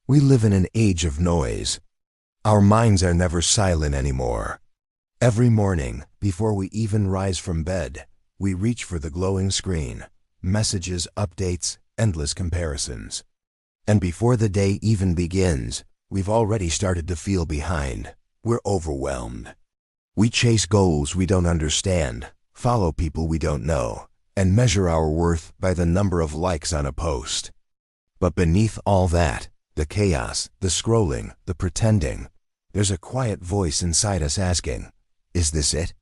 We live in an age of noise. Our minds are never silent anymore. Every morning, before we even rise from bed, we reach for the glowing screen, messages, updates, endless comparisons. And before the day even begins, we've already started to feel behind. We're overwhelmed. We chase goals we don't understand, follow people we don't know, and measure our worth by the number of likes on a post. But beneath all that, the chaos, the scrolling, the pretending, there's a quiet voice inside us asking, is this it?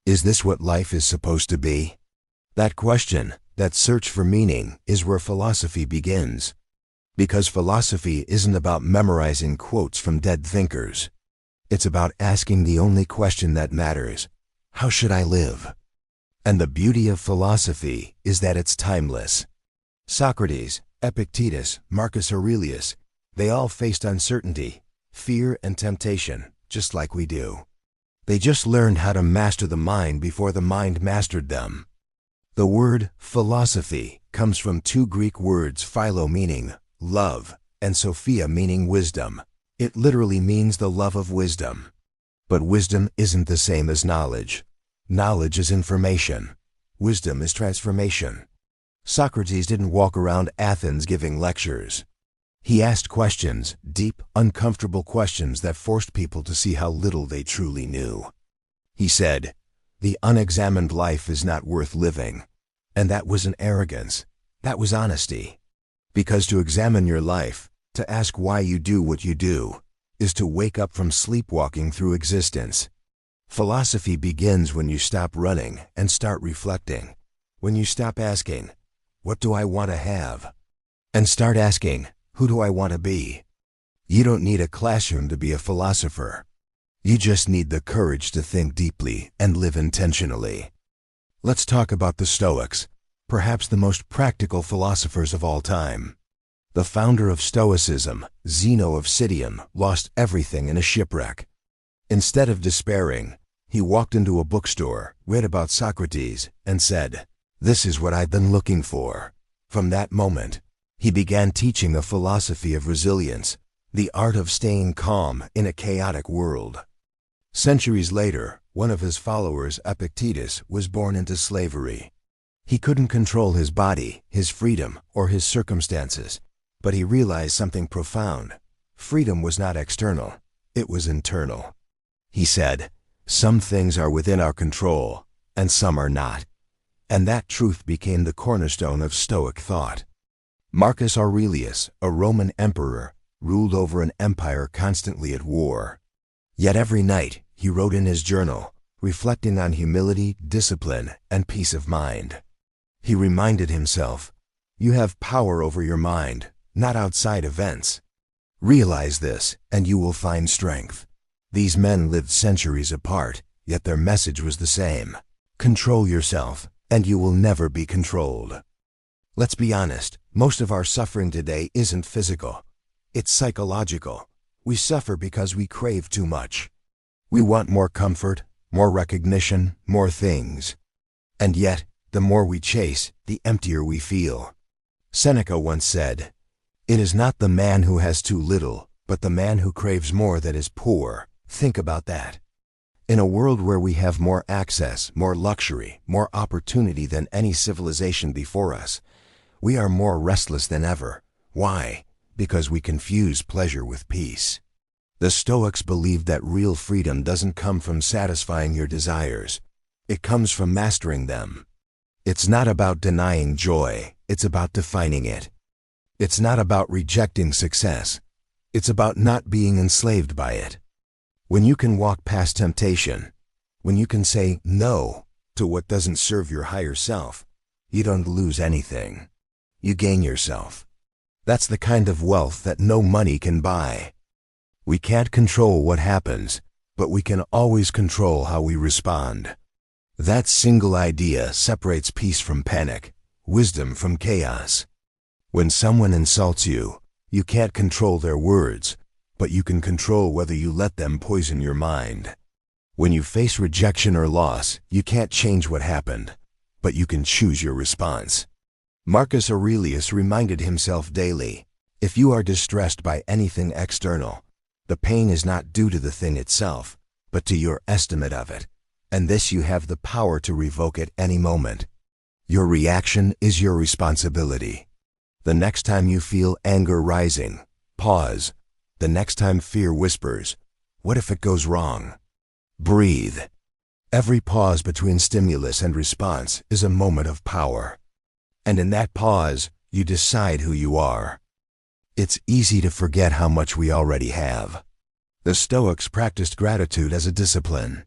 Is this what life is supposed to be? That question, that search for meaning, is where philosophy begins. Because philosophy isn't about memorizing quotes from dead thinkers. It's about asking the only question that matters: how should I live? And the beauty of philosophy is that it's timeless. Socrates, Epictetus, Marcus Aurelius, they all faced uncertainty, fear, and temptation, just like we do. They just learned how to master the mind before the mind mastered them. The word philosophy comes from two Greek words, philo meaning love, and sophia meaning wisdom. It literally means the love of wisdom. But wisdom isn't the same as knowledge. Knowledge is information. Wisdom is transformation. Socrates didn't walk around Athens giving lectures. He asked questions, deep, uncomfortable questions that forced people to see how little they truly knew. He said, "The unexamined life is not worth living." And that wasn't arrogance. That was honesty. Because to examine your life, to ask why you do what you do, is to wake up from sleepwalking through existence. Philosophy begins when you stop running and start reflecting. When you stop asking, what do I want to have? And start asking, who do I want to be? You don't need a classroom to be a philosopher. You just need the courage to think deeply and live intentionally. Let's talk about the Stoics, perhaps the most practical philosophers of all time. The founder of Stoicism, Zeno of Citium, lost everything in a shipwreck. Instead of despairing, he walked into a bookstore, read about Socrates, and said, "This is what I've been looking for." From that moment, he began teaching a philosophy of resilience, the art of staying calm in a chaotic world. Centuries later, one of his followers, Epictetus, was born into slavery. He couldn't control his body, his freedom, or his circumstances, but he realized something profound. Freedom was not external, it was internal. He said, "Some things are within our control, and some are not." And that truth became the cornerstone of Stoic thought. Marcus Aurelius, a Roman emperor, ruled over an empire constantly at war. Yet every night he wrote in his journal, reflecting on humility, discipline, and peace of mind. He reminded himself, "You have power over your mind, not outside events. Realize this, and you will find strength." These men lived centuries apart, yet their message was the same. Control yourself, and you will never be controlled. Let's be honest, most of our suffering today isn't physical. It's psychological. We suffer because we crave too much. We want more comfort, more recognition, more things. And yet, the more we chase, the emptier we feel. Seneca once said, "It is not the man who has too little, but the man who craves more that is poor." Think about that. In a world where we have more access, more luxury, more opportunity than any civilization before us, we are more restless than ever. Why? Because we confuse pleasure with peace. The Stoics believed that real freedom doesn't come from satisfying your desires. It comes from mastering them. It's not about denying joy, it's about defining it. It's not about rejecting success. It's about not being enslaved by it. When you can walk past temptation, when you can say no to what doesn't serve your higher self, you don't lose anything. You gain yourself. That's the kind of wealth that no money can buy. We can't control what happens, but we can always control how we respond. That single idea separates peace from panic, wisdom from chaos. When someone insults you, you can't control their words, but you can control whether you let them poison your mind. When you face rejection or loss, you can't change what happened, but you can choose your response. Marcus Aurelius reminded himself daily, If you are distressed by anything external, the pain is not due to the thing itself, but to your estimate of it, and this you have the power to revoke at any moment. Your reaction is your responsibility. The next time you feel anger rising, pause. The next time fear whispers, what if it goes wrong? Breathe. Every pause between stimulus and response is a moment of power. And in that pause, you decide who you are. It's easy to forget how much we already have. The Stoics practiced gratitude as a discipline.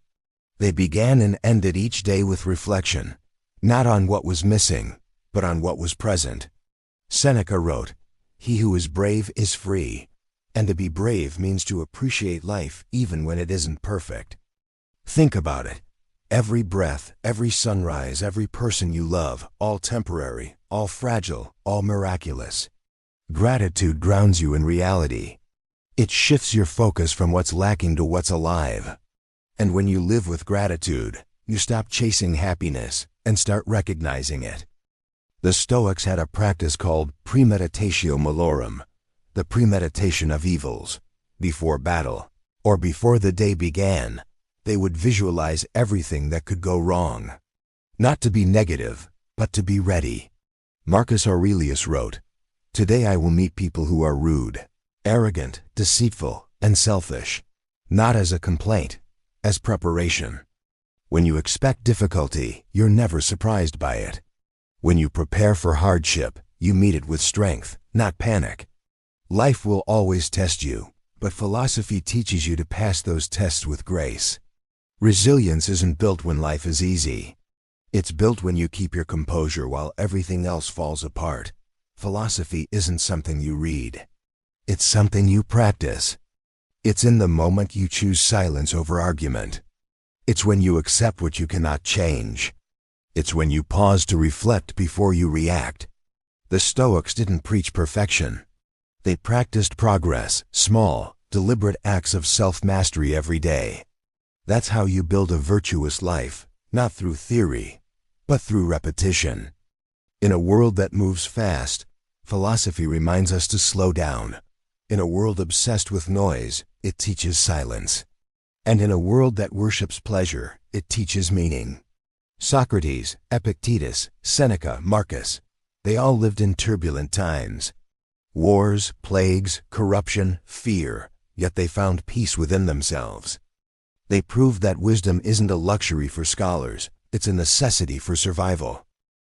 They began and ended each day with reflection, not on what was missing, but on what was present. Seneca wrote, "He who is brave is free," and to be brave means to appreciate life even when it isn't perfect. Think about it. Every breath, every sunrise, every person you love, all temporary, all fragile, all miraculous. Gratitude grounds you in reality. It shifts your focus from what's lacking to what's alive. And when you live with gratitude, you stop chasing happiness and start recognizing it. The Stoics had a practice called premeditatio malorum, the premeditation of evils. Before battle, or before the day began, they would visualize everything that could go wrong. Not to be negative, but to be ready. Marcus Aurelius wrote, "Today I will meet people who are rude, arrogant, deceitful, and selfish, not as a complaint, as preparation." When you expect difficulty, you're never surprised by it. When you prepare for hardship, you meet it with strength, not panic. Life will always test you, but philosophy teaches you to pass those tests with grace. Resilience isn't built when life is easy. It's built when you keep your composure while everything else falls apart. Philosophy isn't something you read. It's something you practice. It's in the moment you choose silence over argument. It's when you accept what you cannot change. It's when you pause to reflect before you react. The Stoics didn't preach perfection. They practiced progress, small, deliberate acts of self-mastery every day. That's how you build a virtuous life, not through theory, but through repetition. In a world that moves fast, philosophy reminds us to slow down. In a world obsessed with noise, it teaches silence. And in a world that worships pleasure, it teaches meaning. Socrates, Epictetus, Seneca, Marcus, they all lived in turbulent times. Wars, plagues, corruption, fear, yet they found peace within themselves. They proved that wisdom isn't a luxury for scholars, it's a necessity for survival.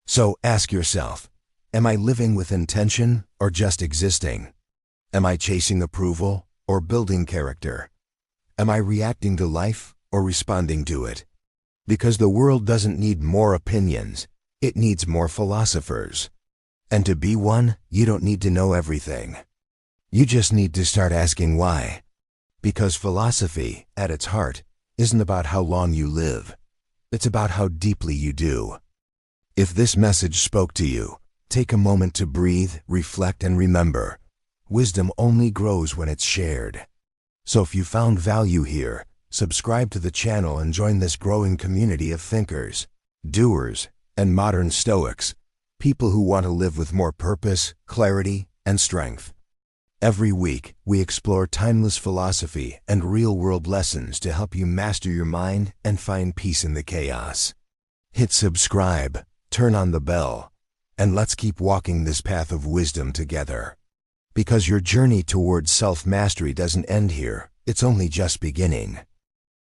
So ask yourself, am I living with intention or just existing? Am I chasing approval or building character? Am I reacting to life or responding to it? Because the world doesn't need more opinions, it needs more philosophers. And to be one, you don't need to know everything. You just need to start asking why. Because philosophy, at its heart, isn't about how long you live. It's about how deeply you do. If this message spoke to you, take a moment to breathe, reflect, and remember. Wisdom only grows when it's shared. So if you found value here, subscribe to the channel and join this growing community of thinkers, doers, and modern Stoics. People who want to live with more purpose, clarity, and strength. Every week, we explore timeless philosophy and real-world lessons to help you master your mind and find peace in the chaos. Hit subscribe, turn on the bell, and let's keep walking this path of wisdom together. Because your journey towards self-mastery doesn't end here, it's only just beginning.